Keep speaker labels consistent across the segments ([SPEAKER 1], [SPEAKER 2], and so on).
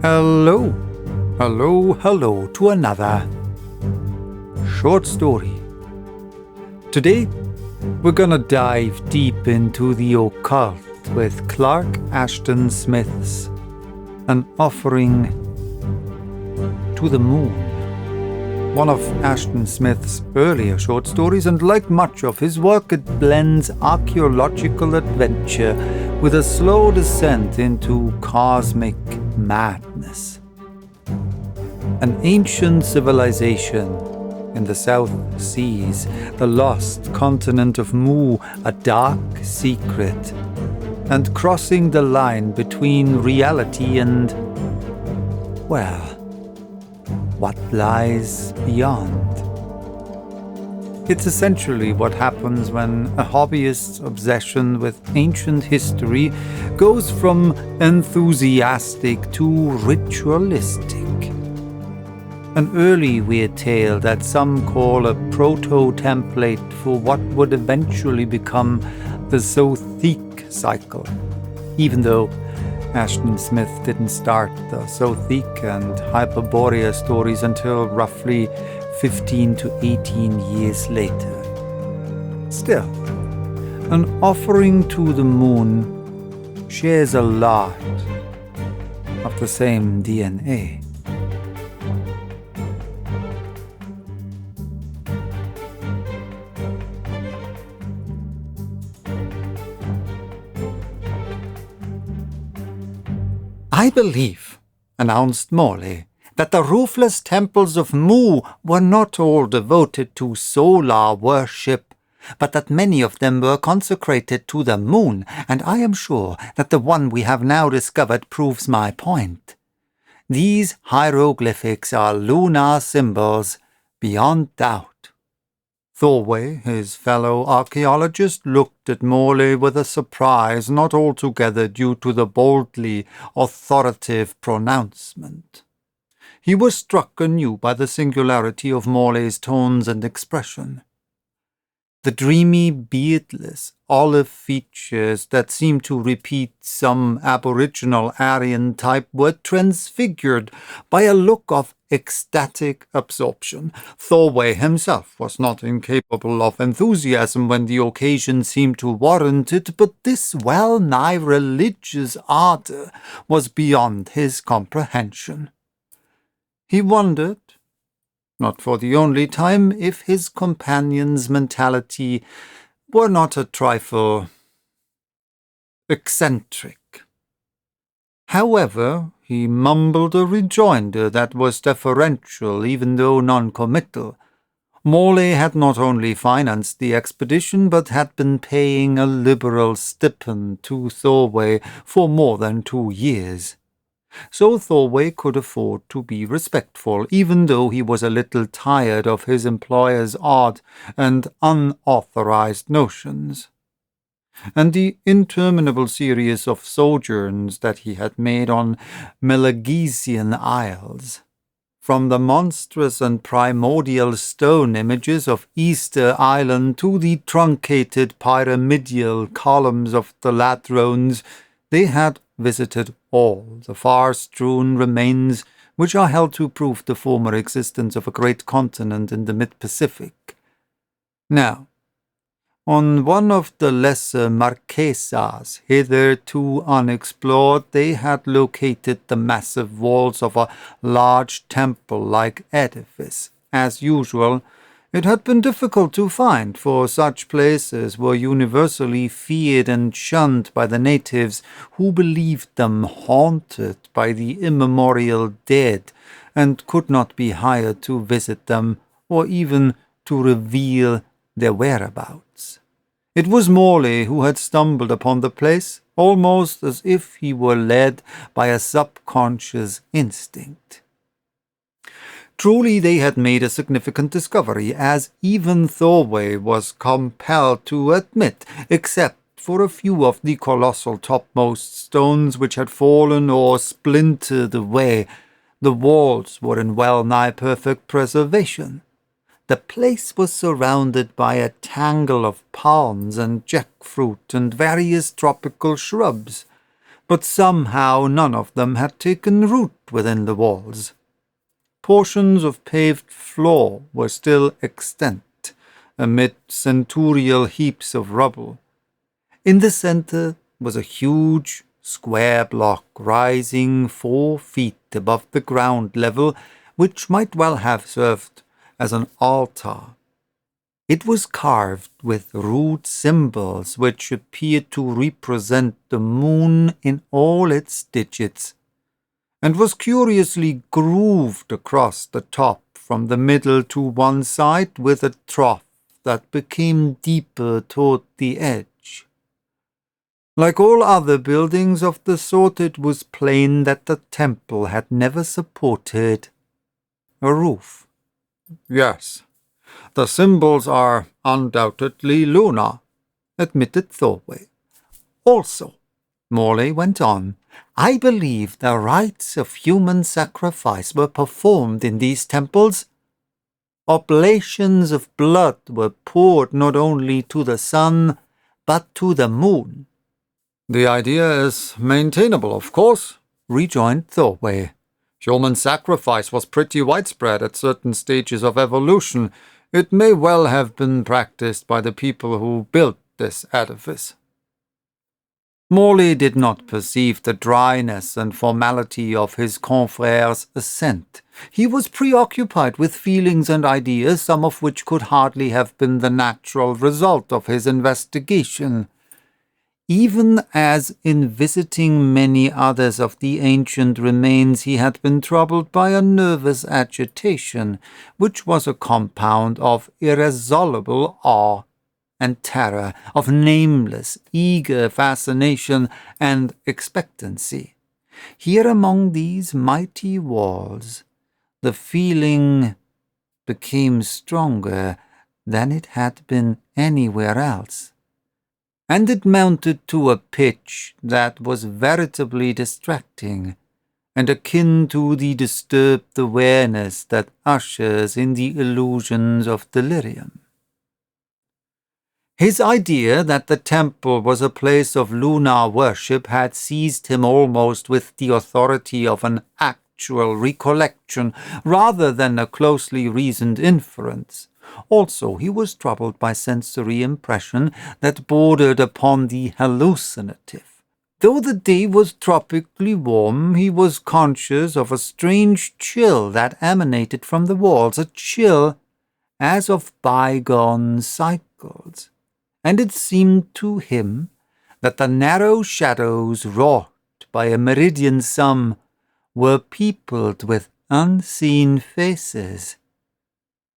[SPEAKER 1] Hello to another short story. Today, we're gonna dive deep into the occult with Clark Ashton Smith's An Offering to the Moon. One of Ashton Smith's earlier short stories, and like much of his work, it blends archaeological adventure with a slow descent into cosmic madness. An ancient civilization in the South Seas, the lost continent of Mu, a dark secret, and crossing the line between reality and, well, what lies beyond. It's essentially what happens when a hobbyist's obsession with ancient history goes from enthusiastic to ritualistic. An early weird tale that some call a proto-template for what would eventually become the Zothique cycle, even though Ashton Smith didn't start the Zothique and Hyperborea stories until roughly 15 to 18 years later. Still, An Offering to the Moon shares a lot of the same DNA. "I believe," announced Morley, "that the roofless temples of Mu were not all devoted to solar worship, but that many of them were consecrated to the moon, and I am sure that the one we have now discovered proves my point. These hieroglyphics are lunar symbols, beyond doubt." Thorway, his fellow archaeologist, looked at Morley with a surprise not altogether due to the boldly authoritative pronouncement. He was struck anew by the singularity of Morley's tones and expression. The dreamy, beardless, olive features that seemed to repeat some aboriginal Aryan type were transfigured by a look of ecstatic absorption. Thorway himself was not incapable of enthusiasm when the occasion seemed to warrant it, but this well-nigh religious ardor was beyond his comprehension. He wondered, not for the only time, if his companion's mentality were not a trifle eccentric. However, he mumbled a rejoinder that was deferential even though non-committal. Morley had not only financed the expedition, but had been paying a liberal stipend to Thorway for more than 2 years. So Thorway could afford to be respectful, even though he was a little tired of his employer's odd and unauthorized notions, and the interminable series of sojourns that he had made on Melagesian Isles. From the monstrous and primordial stone images of Easter Island to the truncated pyramidal columns of the Ladrones, they had visited all the far-strewn remains which are held to prove the former existence of a great continent in the mid-Pacific. Now, on one of the lesser Marquesas, hitherto unexplored, they had located the massive walls of a large temple-like edifice. As usual, it had been difficult to find, for such places were universally feared and shunned by the natives, who believed them haunted by the immemorial dead, and could not be hired to visit them, or even to reveal their whereabouts. It was Morley who had stumbled upon the place, almost as if he were led by a subconscious instinct. Truly they had made a significant discovery, as even Thorway was compelled to admit, except for a few of the colossal topmost stones which had fallen or splintered away. The walls were in well-nigh perfect preservation. The place was surrounded by a tangle of palms and jackfruit and various tropical shrubs. but somehow none of them had taken root within the walls. Portions of paved floor were still extant, amid centurial heaps of rubble. In the center was a huge square block rising 4 feet above the ground level, which might well have served as an altar. It was carved with rude symbols which appeared to represent the moon in all its digits, and was curiously grooved across the top from the middle to one side with a trough that became deeper toward the edge. Like all other buildings of the sort, it was plain that the temple had never supported a roof. "Yes, the symbols are undoubtedly lunar," admitted Thorway. "Also," Morley went on, "I believe the rites of human sacrifice were performed in these temples. Oblations of blood were poured not only to the sun, but to the moon." "The idea is maintainable, of course," rejoined Thorway. "Human sacrifice was pretty widespread at certain stages of evolution. It may well have been practiced by the people who built this edifice." Morley did not perceive the dryness and formality of his confrère's assent. He was preoccupied with feelings and ideas, some of which could hardly have been the natural result of his investigation. Even as in visiting many others of the ancient remains he had been troubled by a nervous agitation, which was a compound of irresolute awe and terror, of nameless, eager fascination and expectancy. Here among these mighty walls, the feeling became stronger than it had been anywhere else, and it mounted to a pitch that was veritably distracting, and akin to the disturbed awareness that ushers in the illusions of delirium. His idea that the temple was a place of lunar worship had seized him almost with the authority of an actual recollection rather than a closely reasoned inference. Also, he was troubled by sensory impression that bordered upon the hallucinative. Though the day was tropically warm, he was conscious of a strange chill that emanated from the walls, a chill as of bygone cycles, and it seemed to him that the narrow shadows wrought by a meridian sun were peopled with unseen faces.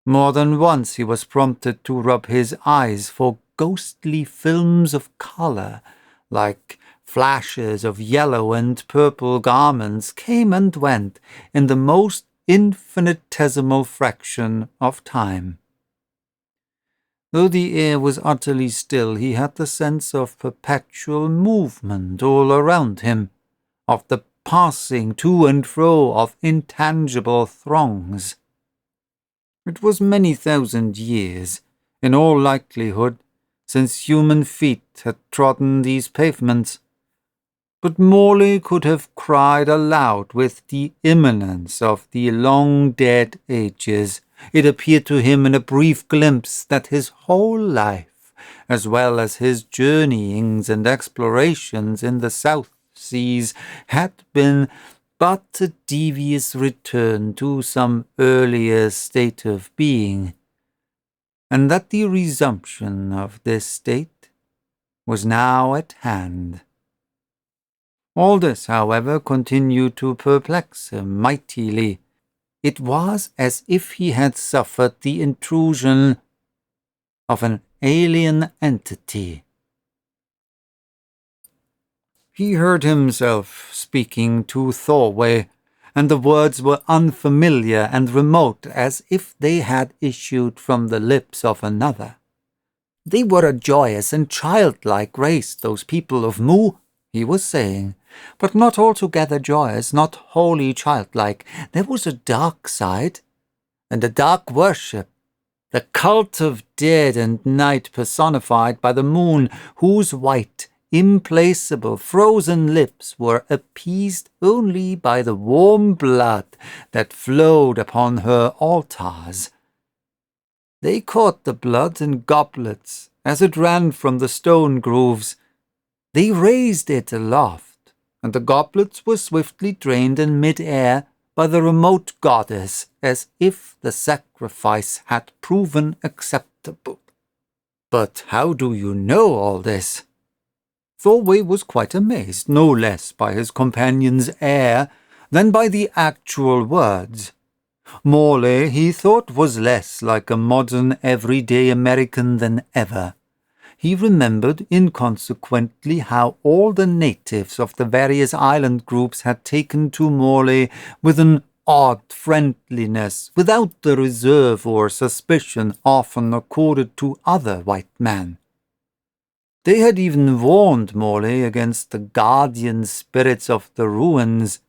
[SPEAKER 1] More than once he was prompted to rub his eyes, for ghostly films of color, like flashes of yellow and purple garments, came and went in the most infinitesimal fraction of time. Though the air was utterly still, he had the sense of perpetual movement all around him, of the passing to and fro of intangible throngs. It was many thousand years, in all likelihood, since human feet had trodden these pavements, but Morley could have cried aloud with the imminence of the long-dead ages. It appeared to him in a brief glimpse that his whole life, as well as his journeyings and explorations in the South Seas, had been but a devious return to some earlier state of being, and that the resumption of this state was now at hand. All this, however, continued to perplex him mightily. It was as if he had suffered the intrusion of an alien entity. He heard himself speaking to Thorway, and the words were unfamiliar and remote, as if they had issued from the lips of another. "They were a joyous and childlike race, those people of Mu," he was saying, "but not altogether joyous, not wholly childlike. There was a dark side, and a dark worship, the cult of dead and night personified by the moon, whose white implacable, frozen lips were appeased only by the warm blood that flowed upon her altars. They caught the blood in goblets as it ran from the stone grooves. They raised it aloft, and the goblets were swiftly drained in mid-air by the remote goddess, as if the sacrifice had proven acceptable. "But how do you know all this?" Thorway was quite amazed, no less by his companion's air than by the actual words. Morley, he thought, was less like a modern, everyday American than ever. He remembered inconsequently how all the natives of the various island groups had taken to Morley with an odd friendliness, without the reserve or suspicion often accorded to other white men. They had even warned Morley against the guardian spirits of the ruins,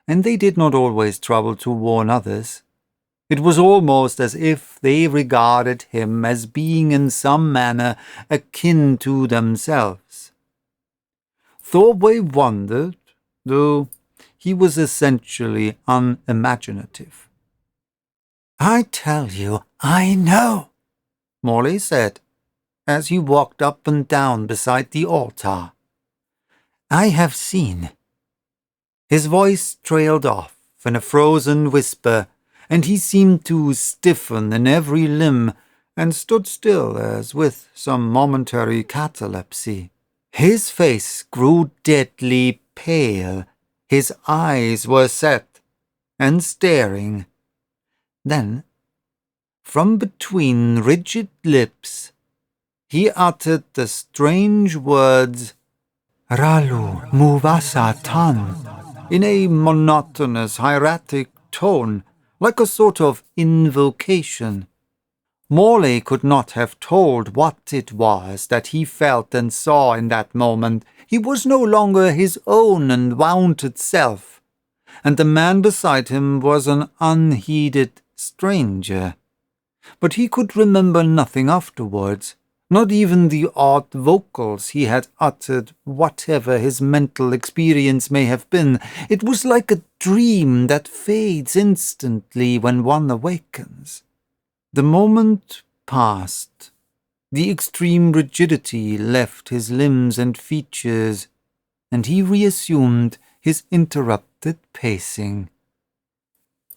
[SPEAKER 1] and they did not always trouble to warn others. It was almost as if they regarded him as being in some manner akin to themselves. Thorway wondered, though he was essentially unimaginative. "I tell you, I know," Morley said, as he walked up and down beside the altar. "I have seen." His voice trailed off in a frozen whisper, and he seemed to stiffen in every limb and stood still as with some momentary catalepsy. His face grew deadly pale. His eyes were set and staring. Then, from between rigid lips, he uttered the strange words, "Ralu Muvasa Tan," in a monotonous, hieratic tone, like a sort of invocation. Morley could not have told what it was that he felt and saw in that moment. He was no longer his own unwonted self, and the man beside him was an unheeded stranger. But he could remember nothing afterwards, not even the odd vocals he had uttered, whatever his mental experience may have been. It was like a dream that fades instantly when one awakens. The moment passed. The extreme rigidity left his limbs and features, and he reassumed his interrupted pacing.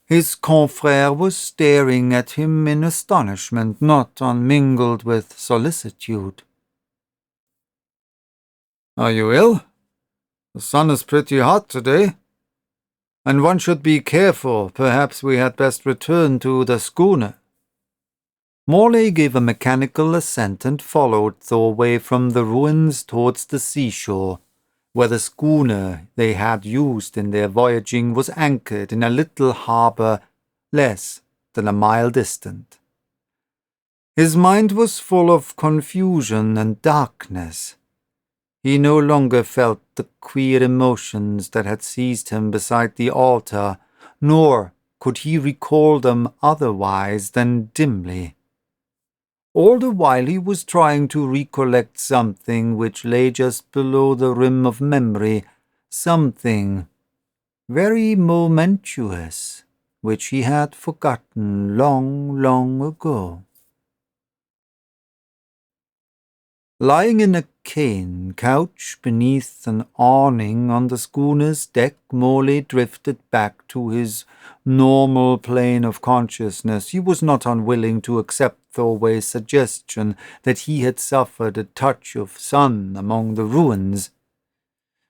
[SPEAKER 1] His confrère was staring at him in astonishment not unmingled with solicitude. "Are you ill? The sun is pretty hot today, and one should be careful. Perhaps we had best return to the schooner." Morley gave a mechanical assent and followed Thorway from the ruins towards the seashore, where the schooner they had used in their voyaging was anchored in a little harbour less than a mile distant. His mind was full of confusion and darkness. He no longer felt the queer emotions that had seized him beside the altar, nor could he recall them otherwise than dimly. All the while he was trying to recollect something which lay just below the rim of memory, something very momentous, which he had forgotten long, long ago. Lying in a cane couch beneath an awning on the schooner's deck, Morley drifted back to his normal plane of consciousness. He was not unwilling to accept Thorway's suggestion that he had suffered a touch of sun among the ruins.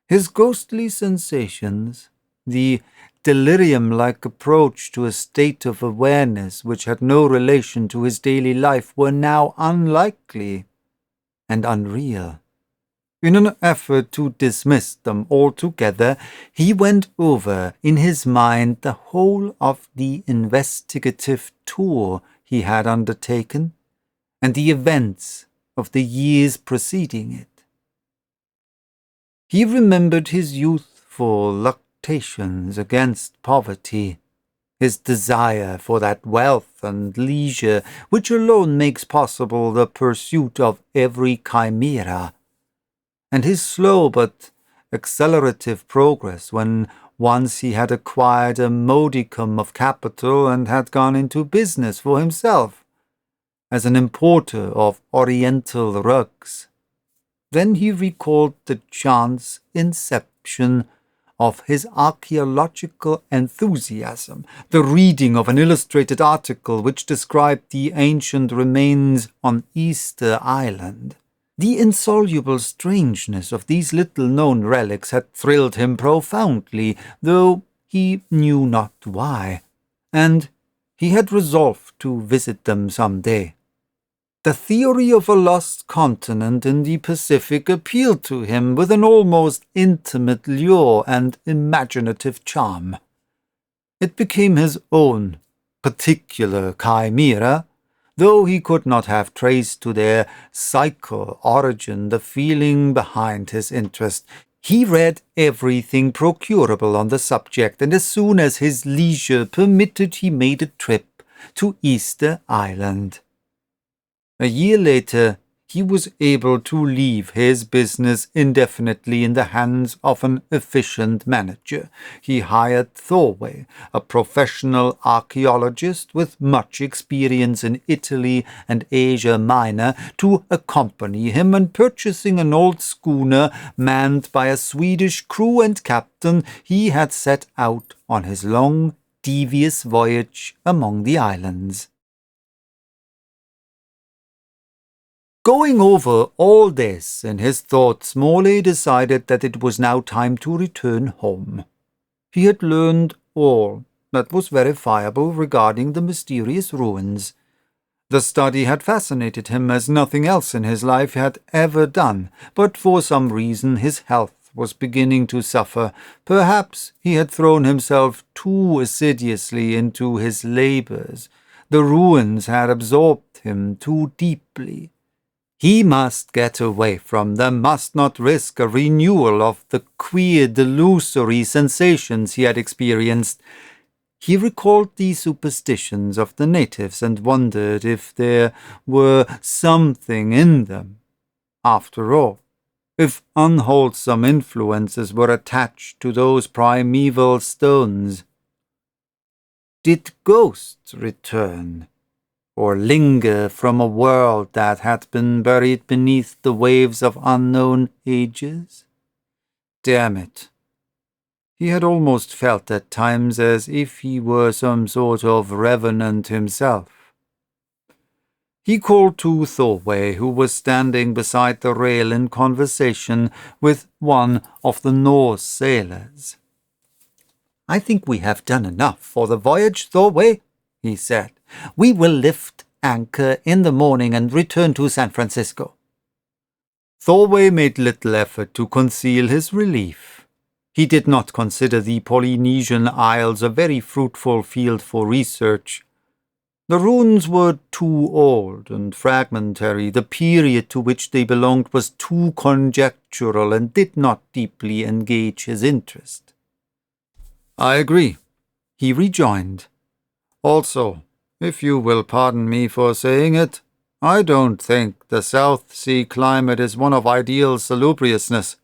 [SPEAKER 1] His ghostly sensations, the delirium-like approach to a state of awareness which had no relation to his daily life, were now unlikely and unreal. In an effort to dismiss them altogether, he went over in his mind the whole of the investigative tour he had undertaken, and the events of the years preceding it. He remembered his youthful luctations against poverty, his desire for that wealth and leisure which alone makes possible the pursuit of every chimera, and his slow but accelerative progress when once he had acquired a modicum of capital and had gone into business for himself as an importer of Oriental rugs. Then he recalled the chance inception of his archaeological enthusiasm, the reading of an illustrated article which described the ancient remains on Easter Island. The insoluble strangeness of these little-known relics had thrilled him profoundly, though he knew not why, and he had resolved to visit them some day. The theory of a lost continent in the Pacific appealed to him with an almost intimate lure and imaginative charm. It became his own particular chimera, though he could not have traced to their psychical origin the feeling behind his interest. He read everything procurable on the subject, and as soon as his leisure permitted he made a trip to Easter Island. A year later, he was able to leave his business indefinitely in the hands of an efficient manager. He hired Thorway, a professional archaeologist with much experience in Italy and Asia Minor, to accompany him, and purchasing an old schooner manned by a Swedish crew and captain, he had set out on his long, devious voyage among the islands. Going over all this in his thoughts, Morley decided that it was now time to return home. He had learned all that was verifiable regarding the mysterious ruins. The study had fascinated him as nothing else in his life had ever done, but for some reason his health was beginning to suffer. Perhaps he had thrown himself too assiduously into his labors. The ruins had absorbed him too deeply. He must get away from them, must not risk a renewal of the queer, delusory sensations he had experienced. He recalled the superstitions of the natives and wondered if there were something in them. After all, if unwholesome influences were attached to those primeval stones. Did ghosts return, or linger from a world that had been buried beneath the waves of unknown ages? Damn it. He had almost felt at times as if he were some sort of revenant himself. He called to Thorway, who was standing beside the rail in conversation with one of the Norse sailors. "I think we have done enough for the voyage, Thorway," he said. "We will lift anchor in the morning and return to San Francisco." Thorway made little effort to conceal his relief. He did not consider the Polynesian Isles a very fruitful field for research. The ruins were too old and fragmentary. The period to which they belonged was too conjectural and did not deeply engage his interest. "I agree," he rejoined. "Also, if you will pardon me for saying it, I don't think the South Sea climate is one of ideal salubriousness.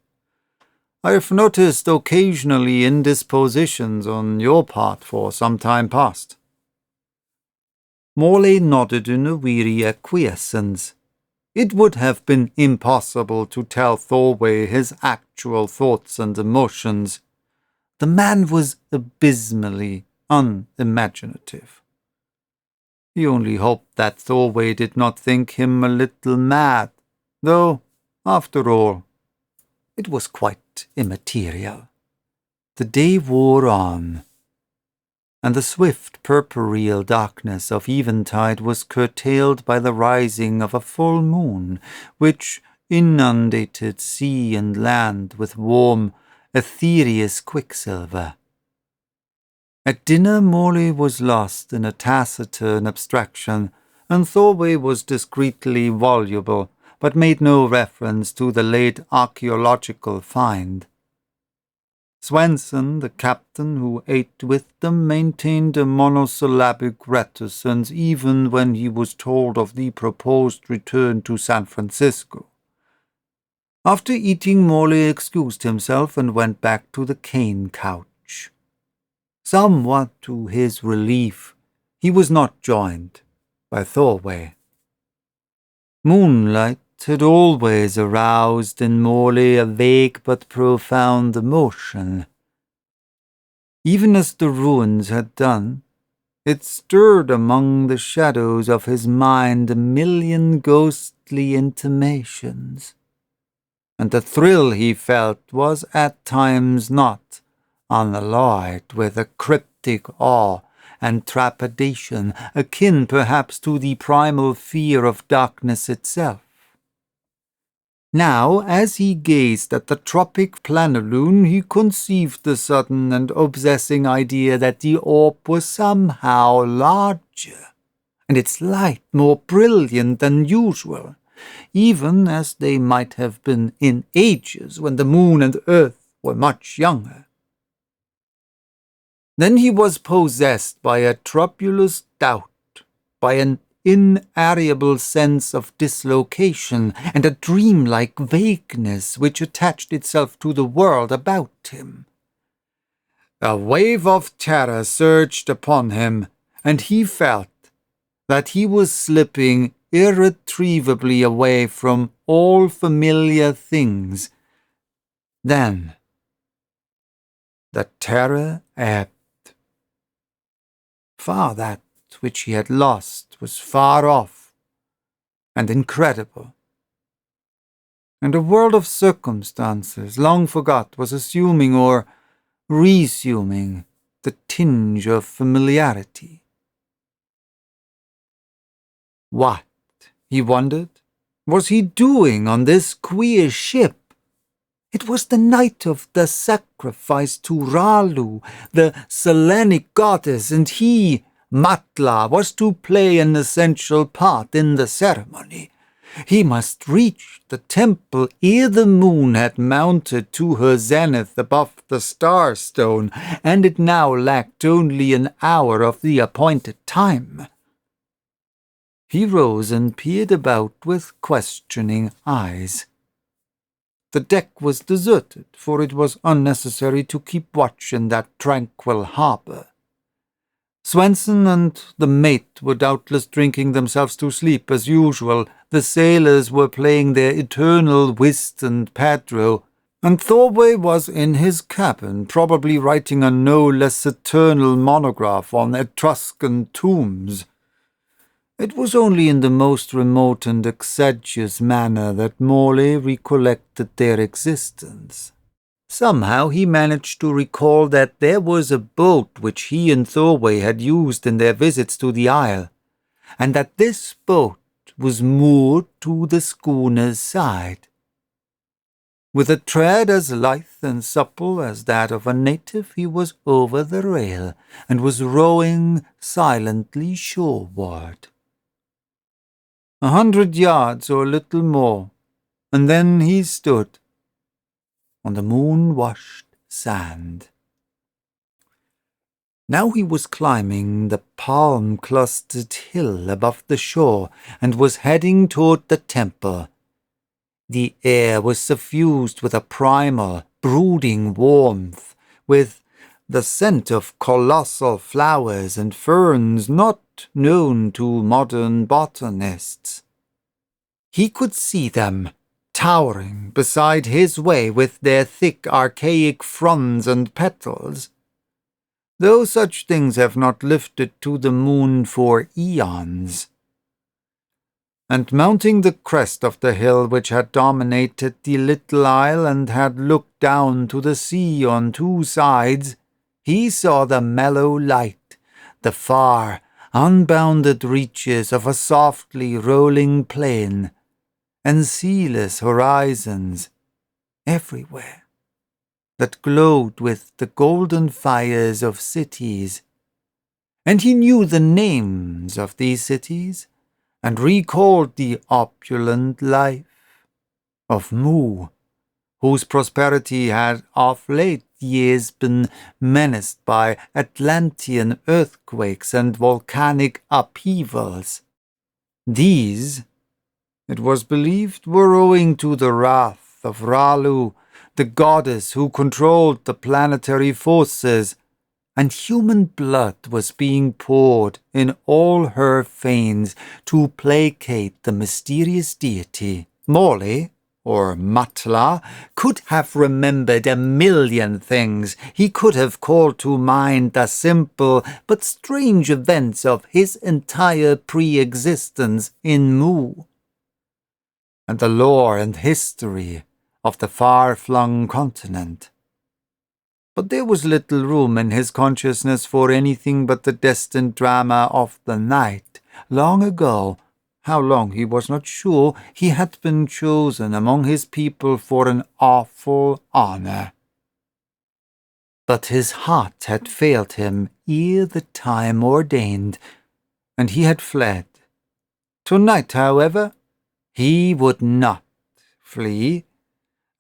[SPEAKER 1] I've noticed occasionally indispositions on your part for some time past." Morley nodded in a weary acquiescence. It would have been impossible to tell Thorway his actual thoughts and emotions. The man was abysmally unimaginative. He only hoped that Thorway did not think him a little mad, though, after all, it was quite immaterial. The day wore on, and the swift purpureal darkness of eventide was curtailed by the rising of a full moon, which inundated sea and land with warm, ethereous quicksilver. At dinner, Morley was lost in a taciturn abstraction, and Thorway was discreetly voluble, but made no reference to the late archaeological find. Swenson, the captain who ate with them, maintained a monosyllabic reticence even when he was told of the proposed return to San Francisco. After eating, Morley excused himself and went back to the cane couch. Somewhat to his relief, he was not joined by Thorway. Moonlight had always aroused in Morley a vague but profound emotion. Even as the ruins had done, it stirred among the shadows of his mind a million ghostly intimations, and the thrill he felt was at times not unalloyed with a cryptic awe and trepidation, akin perhaps to the primal fear of darkness itself. Now, as he gazed at the tropic planalune, he conceived the sudden and obsessing idea that the orb was somehow larger, and its light more brilliant than usual, even as they might have been in ages when the moon and earth were much younger. Then he was possessed by a troublous doubt, by an inalienable sense of dislocation, and a dreamlike vagueness which attached itself to the world about him. A wave of terror surged upon him, and he felt that he was slipping irretrievably away from all familiar things. Then the terror ebbed. Far that which he had lost was far off and incredible, and a world of circumstances long forgot was assuming or resuming the tinge of familiarity. What, he wondered, was he doing on this queer ship? It was the night of the sacrifice to Ralu, the Selenic goddess, and he, Matla, was to play an essential part in the ceremony. He must reach the temple ere the moon had mounted to her zenith above the star-stone, and it now lacked only an hour of the appointed time. He rose and peered about with questioning eyes. The deck was deserted, for it was unnecessary to keep watch in that tranquil harbor. Swenson and the mate were doubtless drinking themselves to sleep as usual. The sailors were playing their eternal whist and Pedro, and Thorway was in his cabin, probably writing a no less eternal monograph on Etruscan tombs. It was only in the most remote and exiguous manner that Morley recollected their existence. Somehow he managed to recall that there was a boat which he and Thorway had used in their visits to the isle, and that this boat was moored to the schooner's side. With a tread as lithe and supple as that of a native, he was over the rail, and was rowing silently shoreward. 100 yards or little more, and then he stood on the moon-washed sand. Now he was climbing the palm-clustered hill above the shore, and was heading toward the temple. The air was suffused with a primal, brooding warmth, with the scent of colossal flowers and ferns not known to modern botanists. He could see them, towering beside his way with their thick archaic fronds and petals, though such things have not lifted to the moon for eons. And mounting the crest of the hill which had dominated the little isle and had looked down to the sea on two sides, he saw the mellow light, the far, unbounded reaches of a softly rolling plain, and sealess horizons everywhere that glowed with the golden fires of cities. And he knew the names of these cities, and recalled the opulent life of Mu, whose prosperity had of late years been menaced by Atlantean earthquakes and volcanic upheavals. These, it was believed, were owing to the wrath wrath of Ralu, the goddess who controlled the planetary forces, and human blood was being poured in all her veins to placate the mysterious deity. Morley, or Matla, could have remembered a million things. He could have called to mind the simple but strange events of his entire pre-existence in Mu, and the lore and history of the far-flung continent. But there was little room in his consciousness for anything but the destined drama of the night. Long ago, how long he was not sure, he had been chosen among his people for an awful honor. But his heart had failed him ere the time ordained, and he had fled. Tonight, however, he would not flee.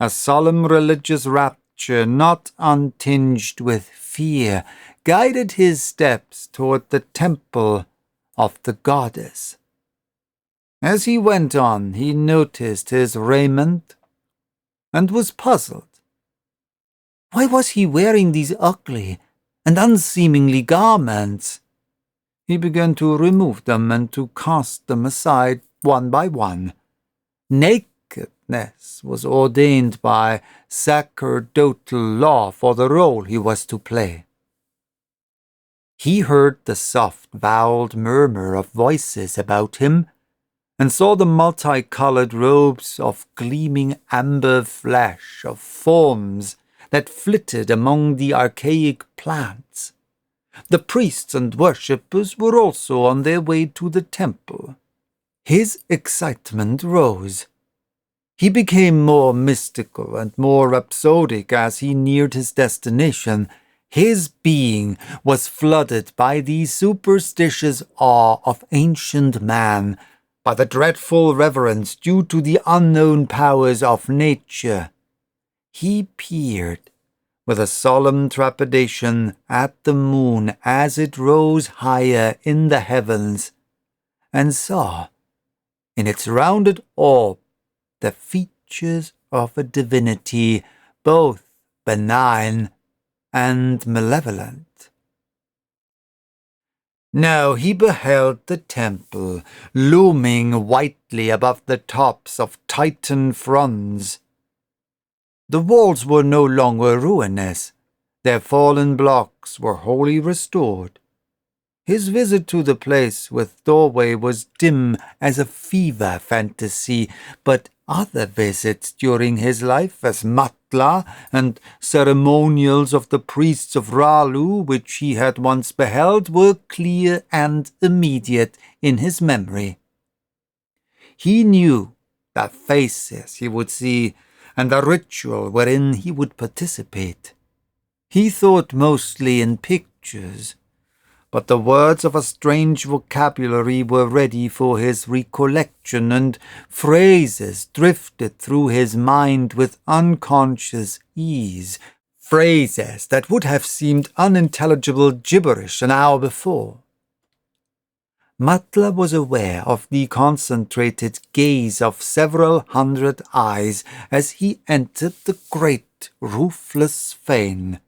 [SPEAKER 1] A solemn religious rapture, not untinged with fear, guided his steps toward the temple of the goddess. As he went on, he noticed his raiment and was puzzled. Why was he wearing these ugly and unseemly garments? He began to remove them and to cast them aside one by one. Nakedness was ordained by sacerdotal law for the role he was to play. He heard the soft, voweled murmur of voices about him, and saw the multicolored robes of gleaming amber flesh of forms that flitted among the archaic plants. The priests and worshippers were also on their way to the temple. His excitement rose. He became more mystical and more rhapsodic as he neared his destination. His being was flooded by the superstitious awe of ancient man, by the dreadful reverence due to the unknown powers of nature. He peered with a solemn trepidation at the moon as it rose higher in the heavens, and saw, in its rounded orb, the features of a divinity both benign and malevolent. Now he beheld the temple looming whitely above the tops of Titan fronds. The walls were no longer ruinous. Their fallen blocks were wholly restored. His visit to the place with doorway was dim as a fever fantasy, but other visits during his life as Matla and ceremonials of the priests of Ralu, which he had once beheld, were clear and immediate in his memory. He knew the faces he would see and the ritual wherein he would participate. He thought mostly in pictures, but the words of a strange vocabulary were ready for his recollection, and phrases drifted through his mind with unconscious ease, phrases that would have seemed unintelligible gibberish an hour before. Matla was aware of the concentrated gaze of several hundred eyes as he entered the great roofless fane.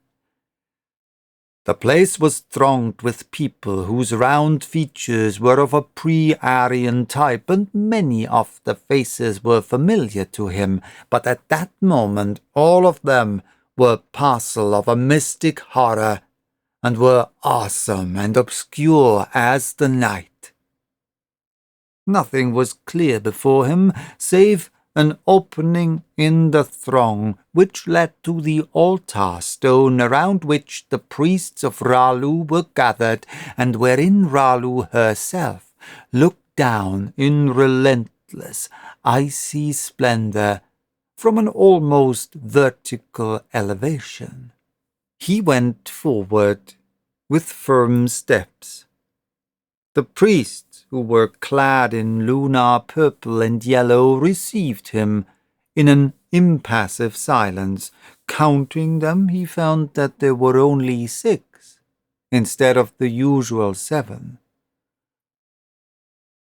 [SPEAKER 1] The place was thronged with people whose round features were of a pre-Aryan type, and many of the faces were familiar to him, but at that moment all of them were parcel of a mystic horror, and were awesome and obscure as the night. Nothing was clear before him, save an opening in the throng which led to the altar stone around which the priests of Ralu were gathered, and wherein Ralu herself looked down in relentless, icy splendor from an almost vertical elevation. He went forward with firm steps. The priests, who were clad in lunar purple and yellow, received him in an impassive silence. Counting them, he found that there were only 6, instead of the usual 7.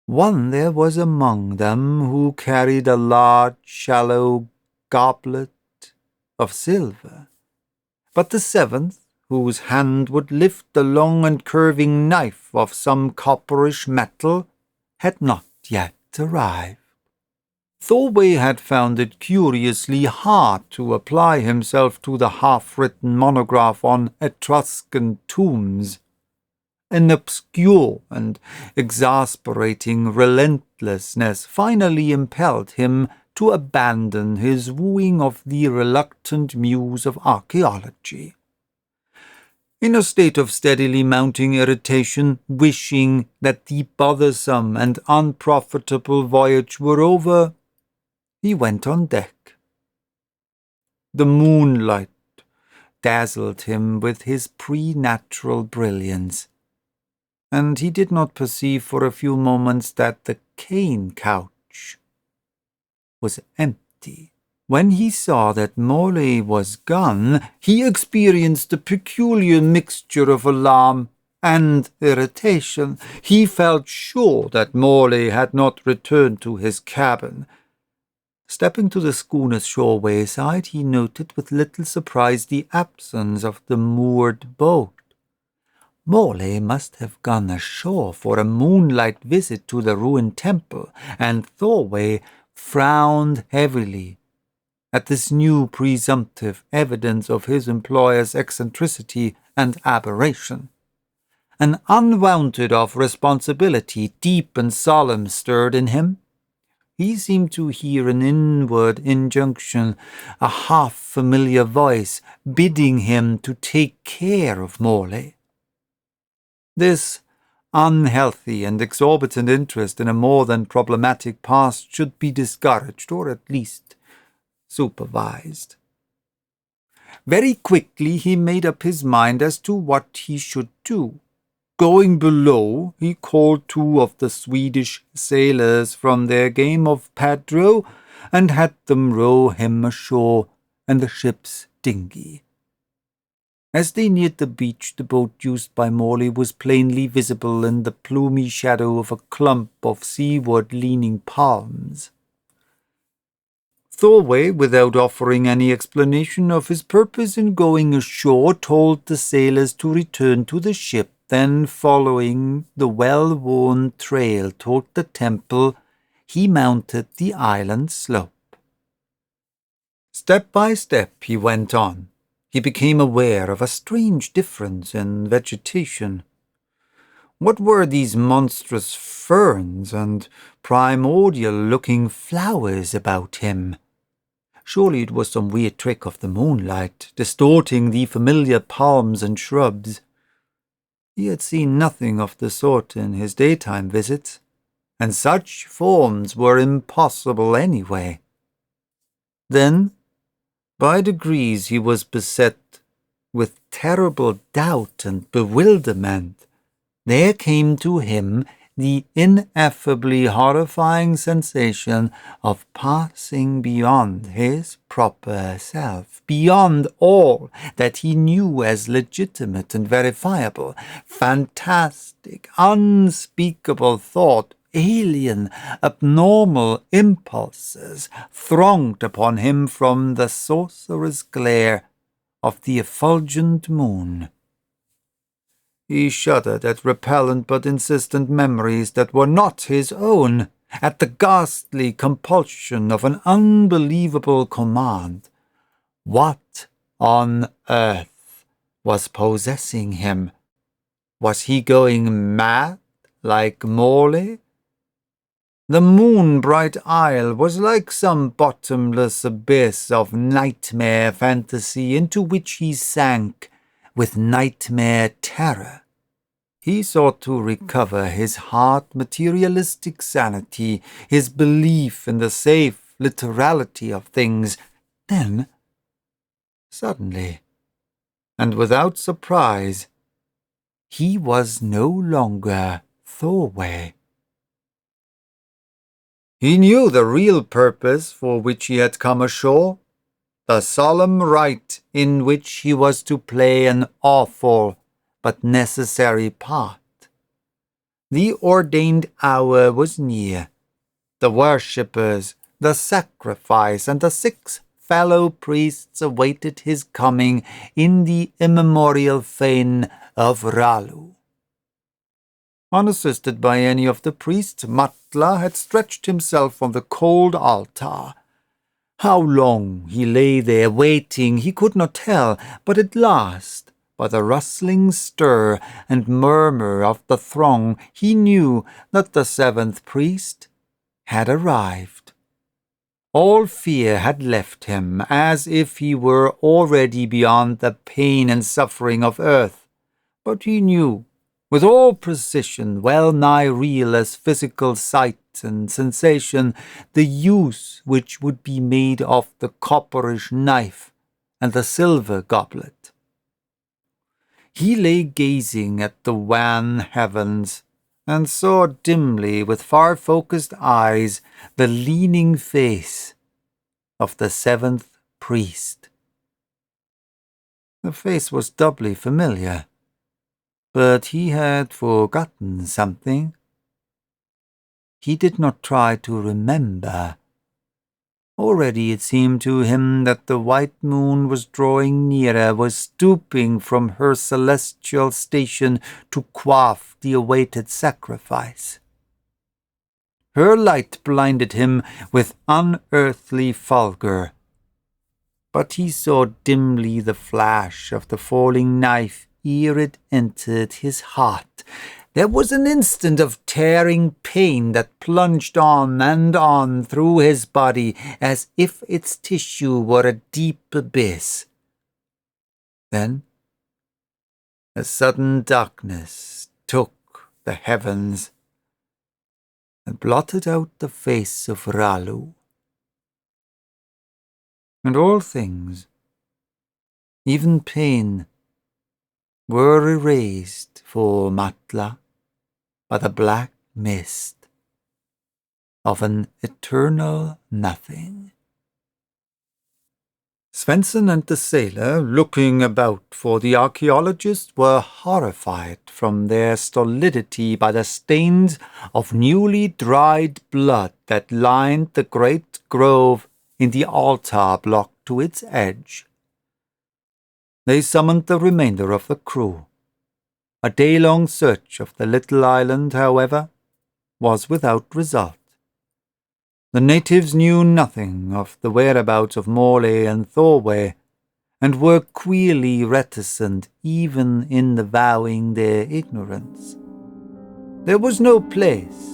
[SPEAKER 1] One there was among them who carried a large, shallow goblet of silver. But the seventh, whose hand would lift the long and curving knife of some copperish metal, had not yet arrived. Thorway had found it curiously hard to apply himself to the half-written monograph on Etruscan tombs. An obscure and exasperating relentlessness finally impelled him to abandon his wooing of the reluctant muse of archaeology. In a state of steadily mounting irritation, wishing that the bothersome and unprofitable voyage were over, he went on deck. The moonlight dazzled him with his preternatural brilliance, and he did not perceive for a few moments that the cane couch was empty. When he saw that Morley was gone, he experienced a peculiar mixture of alarm and irritation. He felt sure that Morley had not returned to his cabin. Stepping to the schooner's shoreway side, he noted with little surprise the absence of the moored boat. Morley must have gone ashore for a moonlight visit to the ruined temple, and Thorway frowned heavily at this new presumptive evidence of his employer's eccentricity and aberration. An unwonted of responsibility, deep and solemn, stirred in him. He seemed to hear an inward injunction, a half-familiar voice bidding him to take care of Morley. This unhealthy and exorbitant interest in a more than problematic past should be discouraged, or at least supervised. Very quickly he made up his mind as to what he should do. Going below, he called two of the Swedish sailors from their game of Padro and had them row him ashore in the ship's dinghy. As they neared the beach, the boat used by Morley was plainly visible in the plumy shadow of a clump of seaward-leaning palms. Thorway, without offering any explanation of his purpose in going ashore, told the sailors to return to the ship. Then, following the well-worn trail toward the temple, he mounted the island slope. Step by step he went on. He became aware of a strange difference in vegetation. What were these monstrous ferns and primordial-looking flowers about him? Surely it was some weird trick of the moonlight, distorting the familiar palms and shrubs. He had seen nothing of the sort in his daytime visits, and such forms were impossible anyway. Then, by degrees, he was beset with terrible doubt and bewilderment. There came to him the ineffably horrifying sensation of passing beyond his proper self, beyond all that he knew as legitimate and verifiable. Fantastic, unspeakable thought, alien, abnormal impulses thronged upon him from the sorcerer's glare of the effulgent moon. He shuddered at repellent but insistent memories that were not his own, at the ghastly compulsion of an unbelievable command. What on earth was possessing him? Was he going mad like Morley? The moon-bright isle was like some bottomless abyss of nightmare fantasy into which he sank with nightmare terror. He sought to recover his hard materialistic sanity, his belief in the safe literality of things. Then, suddenly, and without surprise, he was no longer Thorway. He knew the real purpose for which he had come ashore, the solemn rite in which he was to play an awful but necessary part. The ordained hour was near. The worshippers, the sacrifice, and the 6 fellow priests awaited his coming in the immemorial fane of Ralu. Unassisted by any of the priests, Matla had stretched himself on the cold altar. How long he lay there waiting he could not tell, but at last, by the rustling stir and murmur of the throng, he knew that the seventh priest had arrived. All fear had left him, as if he were already beyond the pain and suffering of earth, but he knew, with all precision, well nigh real as physical sight and sensation, the use which would be made of the copperish knife and the silver goblet. He lay gazing at the wan heavens, and saw dimly with far-focused eyes the leaning face of the seventh priest. The face was doubly familiar, but he had forgotten something. He did not try to remember. Already it seemed to him that the white moon was drawing nearer, was stooping from her celestial station to quaff the awaited sacrifice. Her light blinded him with unearthly fulgor, but he saw dimly the flash of the falling knife ere it entered his heart. There was an instant of tearing pain that plunged on and on through his body as if its tissue were a deep abyss. Then a sudden darkness took the heavens and blotted out the face of Ralu. And all things, even pain, were erased for Matla by the black mist of an eternal nothing. Svensson and the sailor, looking about for the archaeologists, were horrified from their stolidity by the stains of newly dried blood that lined the great grove in the altar block to its edge. They summoned the remainder of the crew. A day-long search of the little island, however, was without result. The natives knew nothing of the whereabouts of Morley and Thorway, and were queerly reticent even in avowing their ignorance. There was no place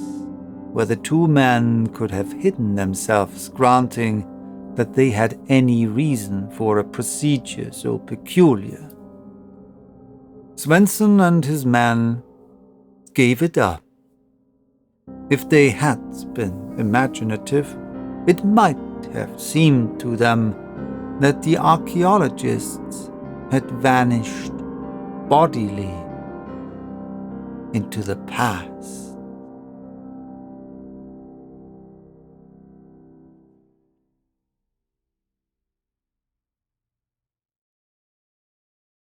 [SPEAKER 1] where the two men could have hidden themselves, granting that they had any reason for a procedure so peculiar. Svensson and his men gave it up. If they had been imaginative, it might have seemed to them that the archaeologists had vanished bodily into the past.